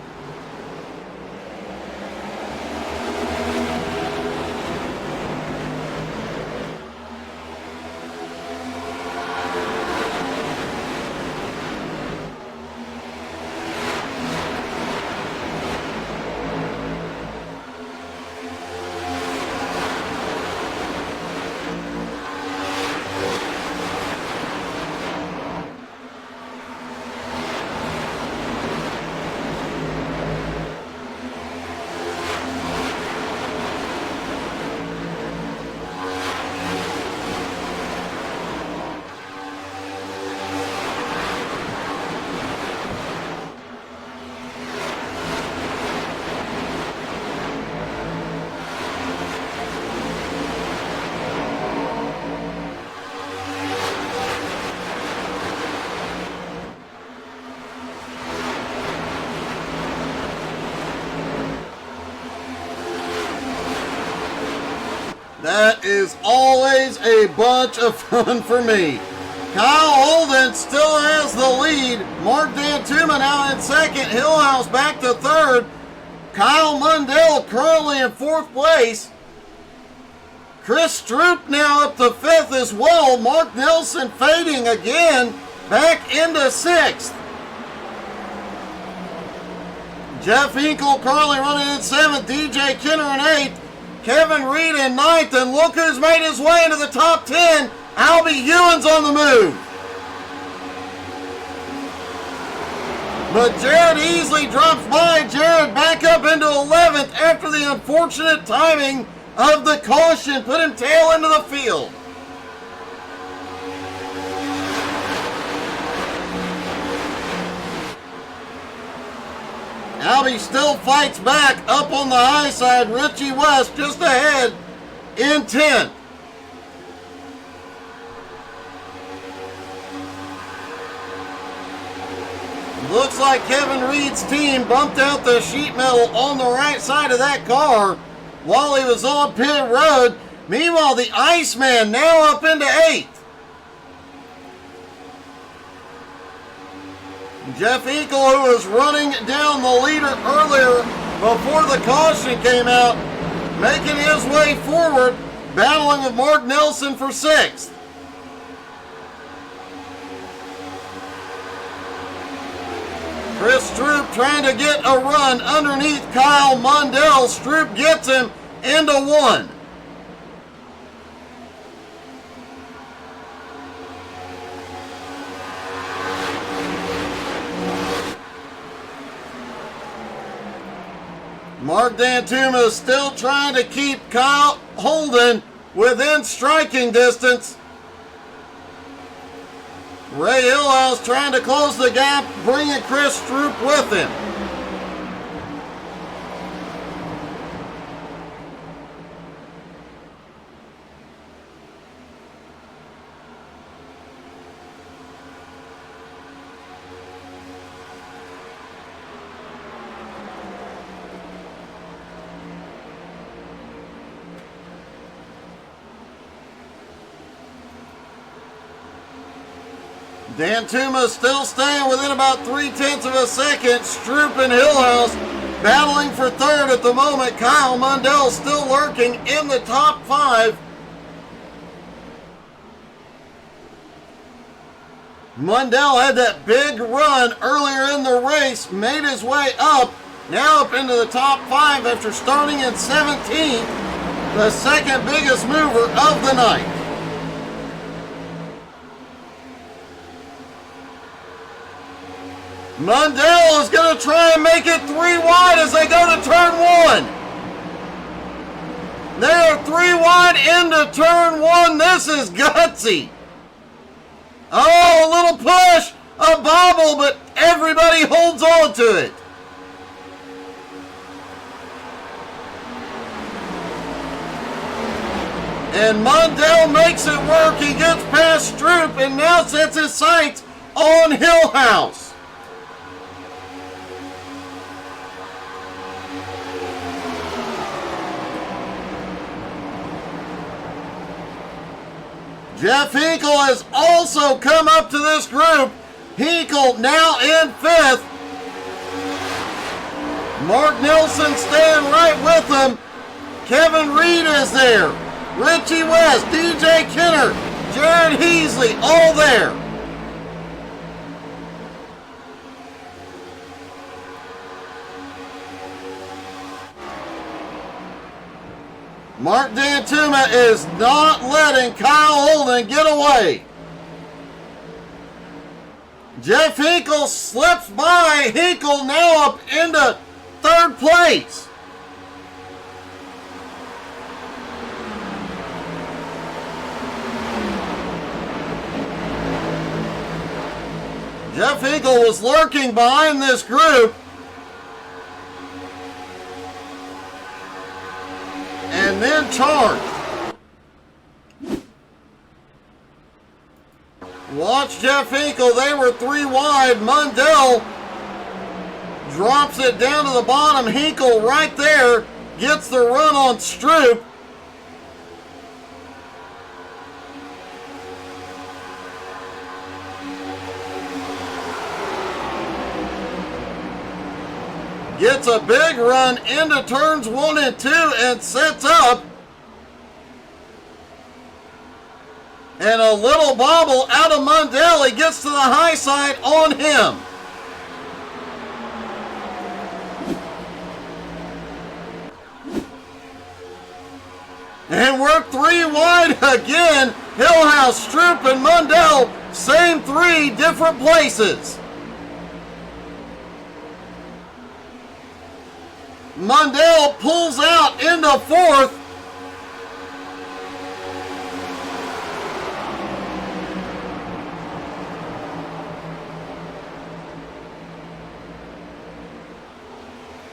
That is always a bunch of fun for me. Kyle Holden still has the lead. Mark Dantuma now in second. Hillhouse back to third. Kyle Mundell currently in fourth place. Chris Stroop now up to fifth as well. Mark Nelson fading again back into sixth. Jeff Hinkle currently running in seventh. DJ Kenner in eighth. Kevin Reed in ninth, and look who's made his way into the top 10. Albie Ewan's on the move. But Jared Easley drops by. Jared back up into 11th after the unfortunate timing of the caution put him tail into the field. Albie still fights back up on the high side. Richie West just ahead in 10th. Looks like Kevin Reed's team bumped out the sheet metal on the right side of that car while he was on pit road. Meanwhile, the Iceman now up into 8th. Jeff Hinkle, who was running down the leader earlier before the caution came out, making his way forward, battling with Mark Nelson for 6th. Chris Stroop trying to get a run underneath Kyle Mundell. Stroop gets him into one. Mark Dantuma is still trying to keep Kyle Holden within striking distance. Ray Hillhouse trying to close the gap, bringing Chris Stroop with him. Dantuma still staying within about 0.3 of a second. Stroop and Hillhouse battling for third at the moment. Kyle Mundell still lurking in the top 5. Mundell had that big run earlier in the race, made his way up, now up into the top 5 after starting in 17th, the second biggest mover of the night. Mundell is going to try and make it 3 wide as they go to turn 1. They are 3 wide into turn 1. This is gutsy. Oh, a little push, a bobble, but everybody holds on to it. And Mundell makes it work. He gets past Stroop and now sets his sights on Hillhouse. Jeff Hinkle has also come up to this group. Hinkle now in 5th. Mark Nelson staying right with him. Kevin Reed is there. Richie West, DJ Kenner, Jared Heasley, all there. Mark Dantuma is not letting Kyle Holden get away. Jeff Hinkle slips by. Hinkle now up into 3rd place. Jeff Hinkle was lurking behind this group. And then charged. Watch Jeff Hinkle. They were 3 wide. Mundell drops it down to the bottom. Hinkle right there gets the run on Stroop. Gets a big run into turns 1 and 2 and sets up. And a little bobble out of Mundell. He gets to the high side on him. And we're 3 wide again. Hillhouse, Stroop, and Mundell, same 3 different places. Mundell pulls out into 4th.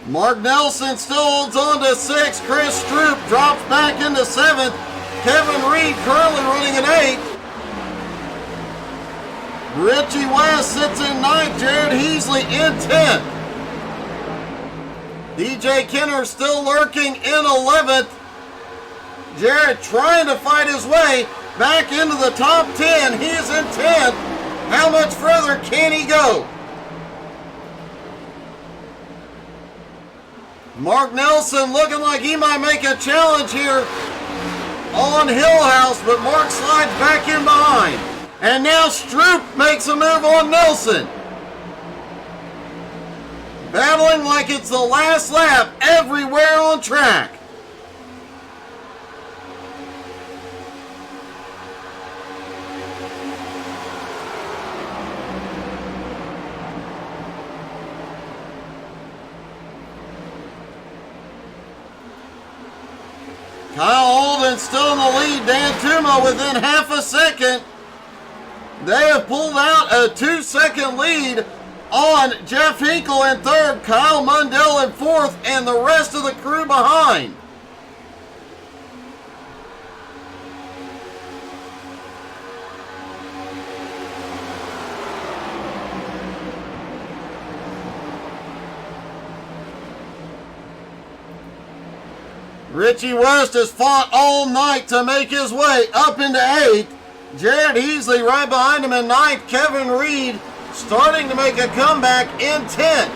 Mark Nelson still holds on to 6th. Chris Stroop drops back into 7th. Kevin Reed currently running at 8th. Richie West sits in 9th. Jared Heasley in 10th. DJ Kenner still lurking in 11th. Jared trying to fight his way back into the top 10. He is in 10th. How much further can he go? Mark Nelson looking like he might make a challenge here on Hillhouse, but Mark slides back in behind. And now Stroop makes a move on Nelson. Battling like it's the last lap everywhere on track. Kyle Holden still in the lead. Dan Tuma within half a second. They have pulled out a 2-second lead on Jeff Hinkle in third, Kyle Mundell in fourth, and the rest of the crew behind. Richie West has fought all night to make his way up into 8th. Jared Heasley right behind him in 9th. Kevin Reed starting to make a comeback in 10th.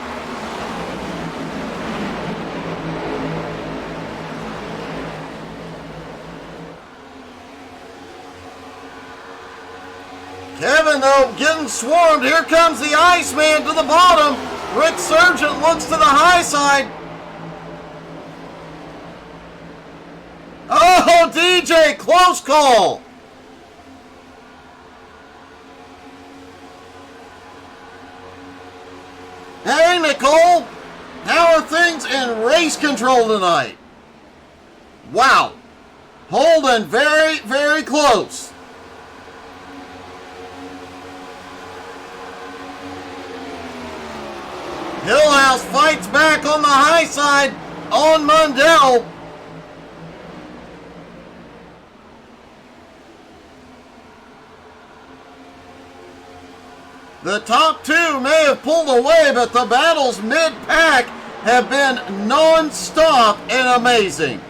Kevin, though, getting swarmed. Here comes the Iceman to the bottom. Rick Sargent looks to the high side. Oh, DJ, close call. Hey, Nicole, how are things in race control tonight? Wow. Holden very, very close. Hillhouse fights back on the high side on Mundell. The top two may have pulled away, but the battles mid-pack have been non-stop and amazing.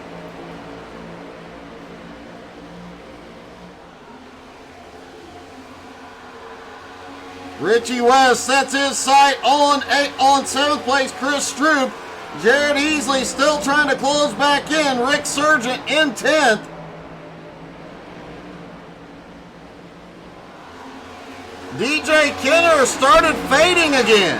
Richie West sets his sight on 7th place Chris Stroop. Jared Heasley still trying to close back in. Rick Sargent in 10th. DJ Kenner started fading again.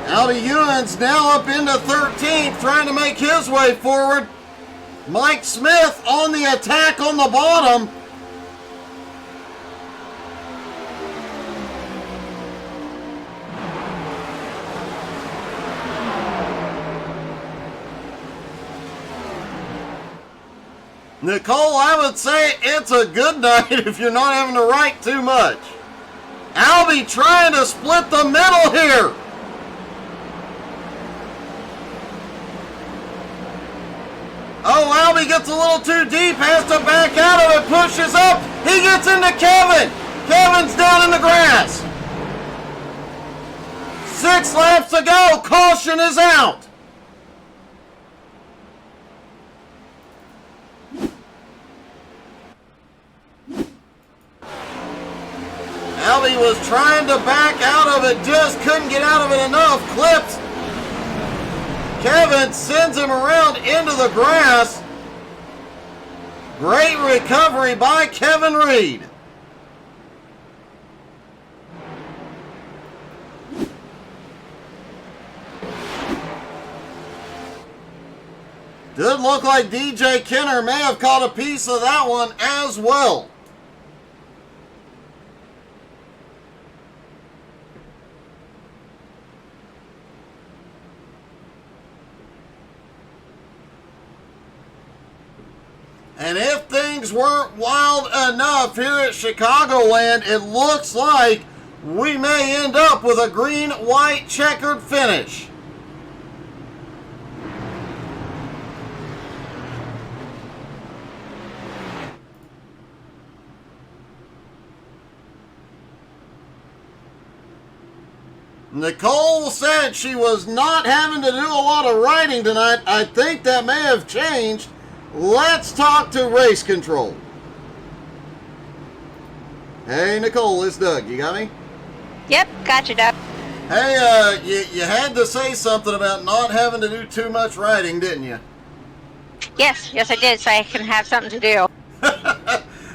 Albie Ewan's now up into 13th, trying to make his way forward. Mike Smith on the attack on the bottom. Nicole, I would say it's a good night if you're not having to write too much. Albie trying to split the middle here. Oh, Albie gets a little too deep, has to back out of it, pushes up. He gets into Kevin. Kevin's down in the grass. 6 laps to go. Caution is out. Albie was trying to back out of it, just couldn't get out of it enough. Clips. Kevin sends him around into the grass. Great recovery by Kevin Reed. Did look like DJ Kenner may have caught a piece of that one as well. And if things weren't wild enough here at Chicagoland, it looks like we may end up with a green-white checkered finish. Nicole said she was not having to do a lot of riding tonight. I think that may have changed. Let's talk to race control. Hey, Nicole, it's Doug. You got me?
Yep, got you, Doug.
Hey, you had to say something about not having to do too much riding, didn't you?
Yes, I did, so I can have something to do.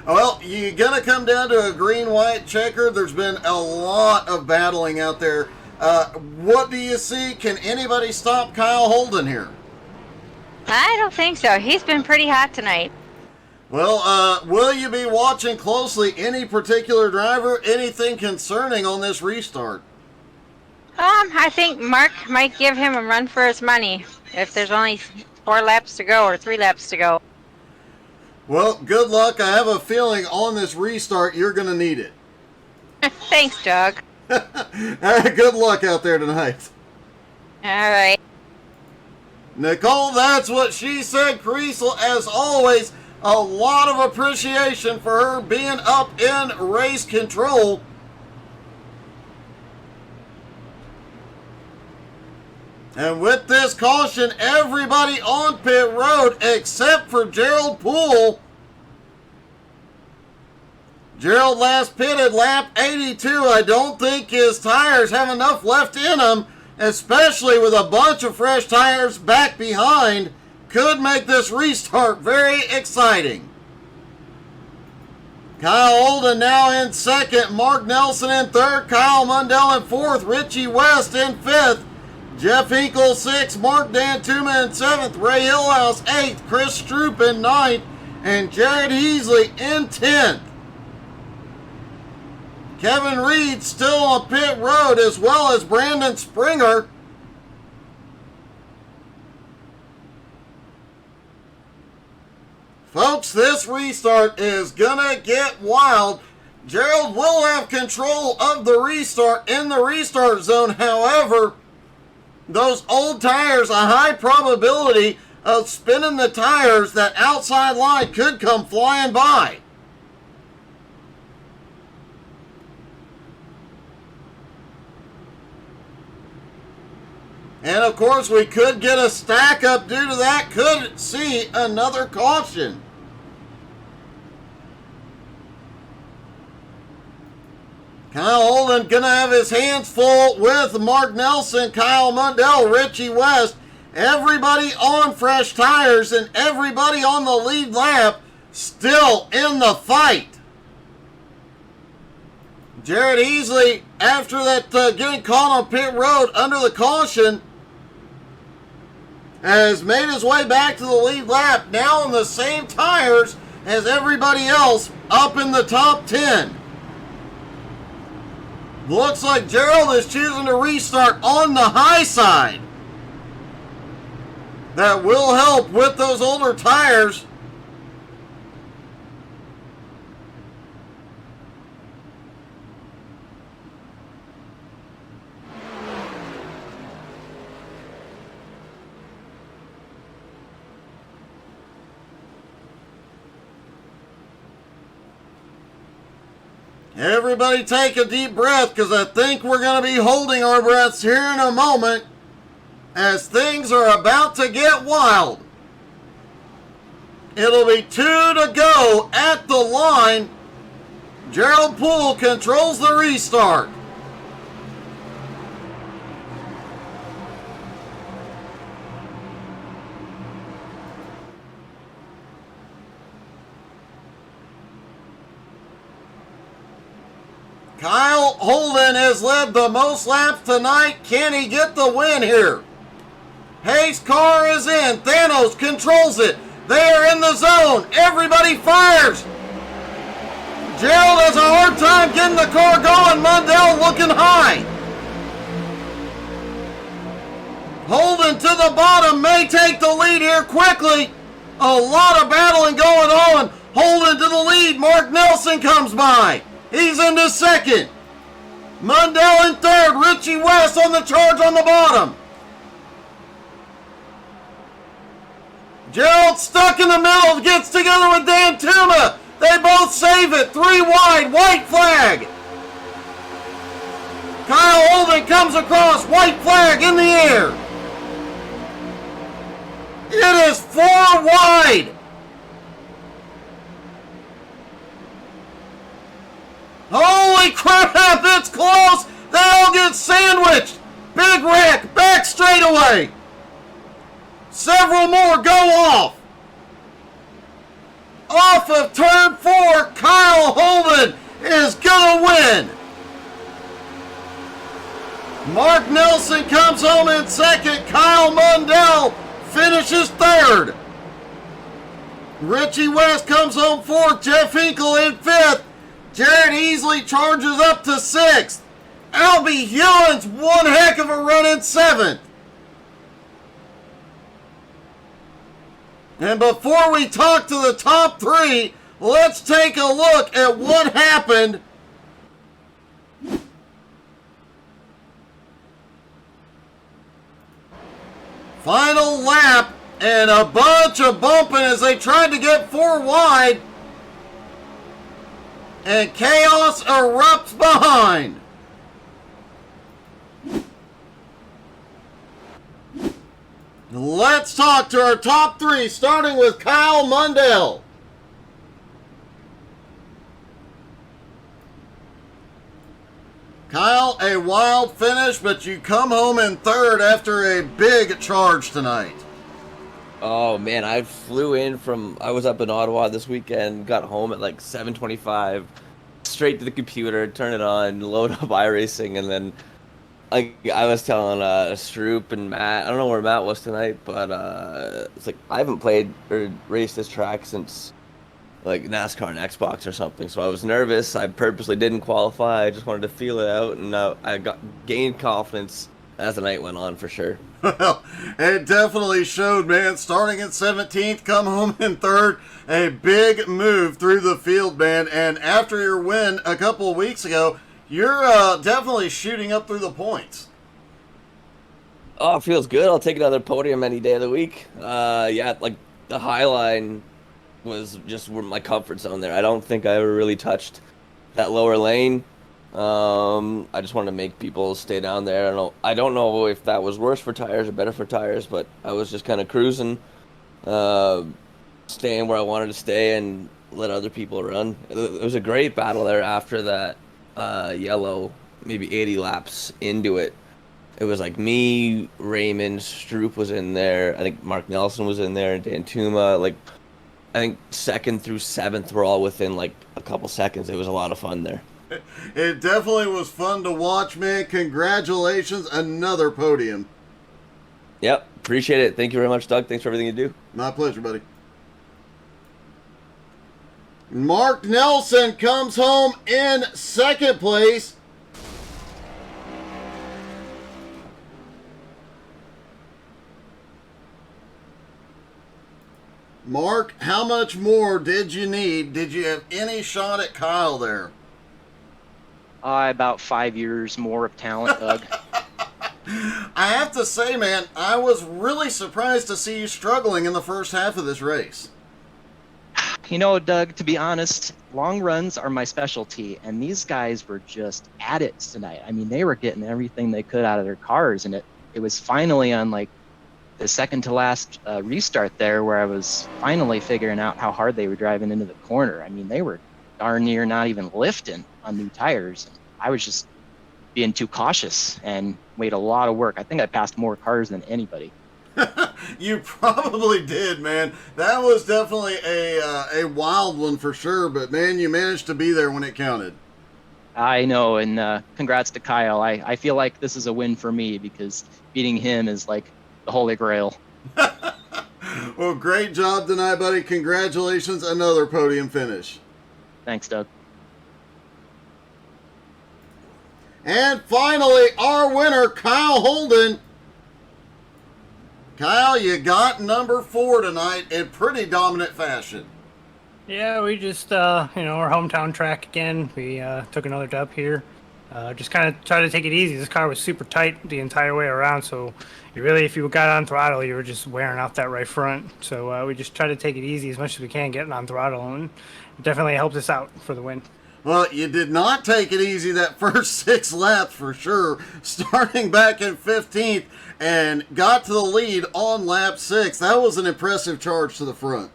Well, you're going to come down to a green-white checker. There's been a lot of battling out there. What do you see? Can anybody stop Kyle Holden here?
I don't think so. He's been pretty hot tonight.
Well, will you be watching closely any particular driver, anything concerning on this restart?
I think Mark might give him a run for his money if there's only 4 laps to go or 3 laps to go.
Well, good luck. I have a feeling on this restart you're going to need it.
Thanks, Doug.
Good luck out there tonight.
All right.
Nicole, that's what she said. Creasel, as always, a lot of appreciation for her being up in race control. And with this caution, everybody on pit road except for Gerald Poole. Gerald last pitted lap 82. I don't think his tires have enough left in them, especially with a bunch of fresh tires back behind. Could make this restart very exciting. Kyle Holden now in second, Mark Nelson in third, Kyle Mundell in fourth, Richie West in fifth, Jeff Hinkle sixth, Mark Dantuma in seventh, Ray Hillhouse eighth, Chris Stroop in ninth, and Jared Heasley in 10th. Kevin Reed still on pit road, as well as Brandon Springer. Folks, this restart is gonna get wild. Gerald will have control of the restart in the restart zone. However, those old tires, a high probability of spinning the tires, that outside line could come flying by. And of course, we could get a stack up due to that. Could see another caution. Kyle Holden gonna have his hands full with Mark Nelson, Kyle Mundell, Richie West. Everybody on fresh tires and everybody on the lead lap still in the fight. Jared Easley, after that getting caught on pit road under the caution, has made his way back to the lead lap, now on the same tires as everybody else up in the top 10. Looks like Gerald is choosing to restart on the high side. That will help with those older tires. Everybody take a deep breath, because I think we're going to be holding our breaths here in a moment as things are about to get wild. It'll be 2 to go at the line. Gerald Poole controls the restart. Kyle Holden has led the most laps tonight. Can he get the win here? Hayes' car is in. Thanos controls it. They are in the zone. Everybody fires. Gerald has a hard time getting the car going. Mundell looking high. Holden to the bottom may take the lead here quickly. A lot of battling going on. Holden to the lead. Mark Nelson comes by. He's into second. Mundell in third. Richie West on the charge on the bottom. Gerald stuck in the middle. Gets together with Dantuma. They both save it. 3 wide. White flag. Kyle Holden comes across. White flag in the air. It is 4 wide. Holy crap, it's close. They all get sandwiched. Big wreck, back straightaway. Several more go off. off of turn 4, Kyle Holman is gonna win. Mark Nelson comes home in second. Kyle Mundell finishes third. Richie West comes home fourth. Jeff Hinkle in fifth. Jared Easley charges up to sixth. Albie Hewins, one heck of a run in seventh. And before we talk to the top three, let's take a look at what happened final lap, and a bunch of bumping as they tried to get 4 wide, and chaos erupts behind. Let's talk to our top three, starting with Kyle Mundell. Kyle, a wild finish, but you come home in third after a big charge tonight.
Oh man, I flew in I was up in Ottawa this weekend, got home at like 7:25, straight to the computer, turn it on, load up iRacing, and then I was telling Stroop and Matt, I don't know where Matt was tonight, but it's like I haven't played or raced this track since like NASCAR and Xbox or something, so I was nervous. I purposely didn't qualify. I just wanted to feel it out, and I gained confidence as the night went on for sure.
Well, it definitely showed, man. Starting at 17th, come home in third, a big move through the field, man. And after your win a couple of weeks ago, you're definitely shooting up through the points.
Oh, it feels good. I'll take another podium any day of the week. Yeah, like the High Line was just my comfort zone there. I don't think I ever really touched that lower lane. I just wanted to make people stay down there. I don't know if that was worse for tires or better for tires, but I was just kind of cruising, staying where I wanted to stay and let other people run. It was a great battle there after that yellow, maybe 80 laps into it. It was like me, Raymond, Stroop was in there. I think Mark Nelson was in there, Dan Tuma. Like, I think 2nd through 7th were all within like a couple seconds. It was a lot of fun there.
It definitely was fun to watch, man. Congratulations, another podium.
Yep, appreciate it. Thank you very much, Doug. Thanks for everything you do.
My pleasure, buddy. Mark Nelson comes home in second place. Mark, how much more did you need? Did you have any shot at Kyle there?
About 5 years more of talent, Doug.
I have to say, man, I was really surprised to see you struggling in the first half of this race.
You know, Doug, to be honest, long runs are my specialty, and these guys were just at it tonight. I mean, they were getting everything they could out of their cars, and it was finally on like the second to last restart there where I was finally figuring out how hard they were driving into the corner. I mean, they were darn near not even lifting on new tires. I was just being too cautious and made a lot of work. I think I passed more cars than anybody.
You probably did, man. That was definitely a wild one for sure, but man, you managed to be there when it counted.
I know, and congrats to Kyle. I feel like this is a win for me because beating him is like the holy grail.
Well, great job tonight, buddy. Congratulations, another podium finish.
Thanks, Doug.
And finally, our winner, Kyle Holden. Kyle, you got number 4 tonight in pretty dominant fashion.
Yeah, we just, our hometown track again. We took another dub here. Just kind of try to take it easy. This car was super tight the entire way around, so you really, if you got on throttle, you were just wearing out that right front. So we just try to take it easy as much as we can, getting on throttle, and it definitely helped us out for the win.
Well, you did not take it easy that first 6 laps for sure, starting back in 15th and got to the lead on lap 6. That was an impressive charge to the front.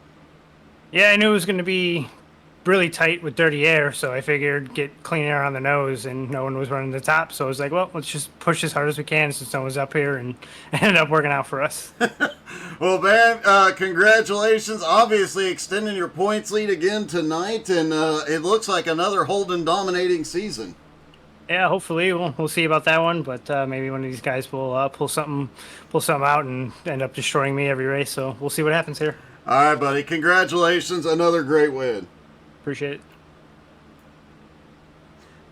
Yeah, I knew it was going to be really tight with dirty air, so I figured get clean air on the nose, and no one was running the top. So I was like, well, let's just push as hard as we can since no one's up here, and it ended up working out for us.
Well, man, congratulations. Obviously extending your points lead again tonight, and it looks like another Holden dominating season.
Yeah, hopefully we'll see about that one, but maybe one of these guys will pull something out and end up destroying me every race. So we'll see what happens here.
All right, buddy. Congratulations. Another great win.
Appreciate it.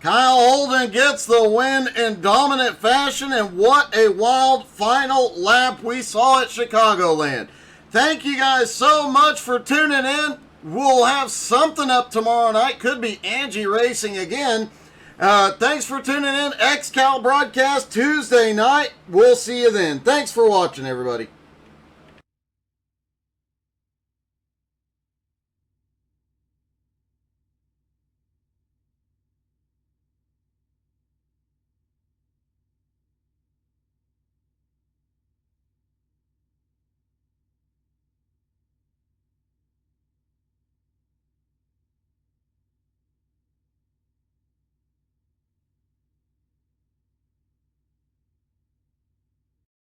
Kyle Holden gets the win in dominant fashion, and what a wild final lap we saw at Chicagoland. Thank you guys so much for tuning in. We'll have something up tomorrow night. Could be Angie racing again. Thanks for tuning in. XCal broadcast Tuesday night. We'll see you then. Thanks for watching, everybody.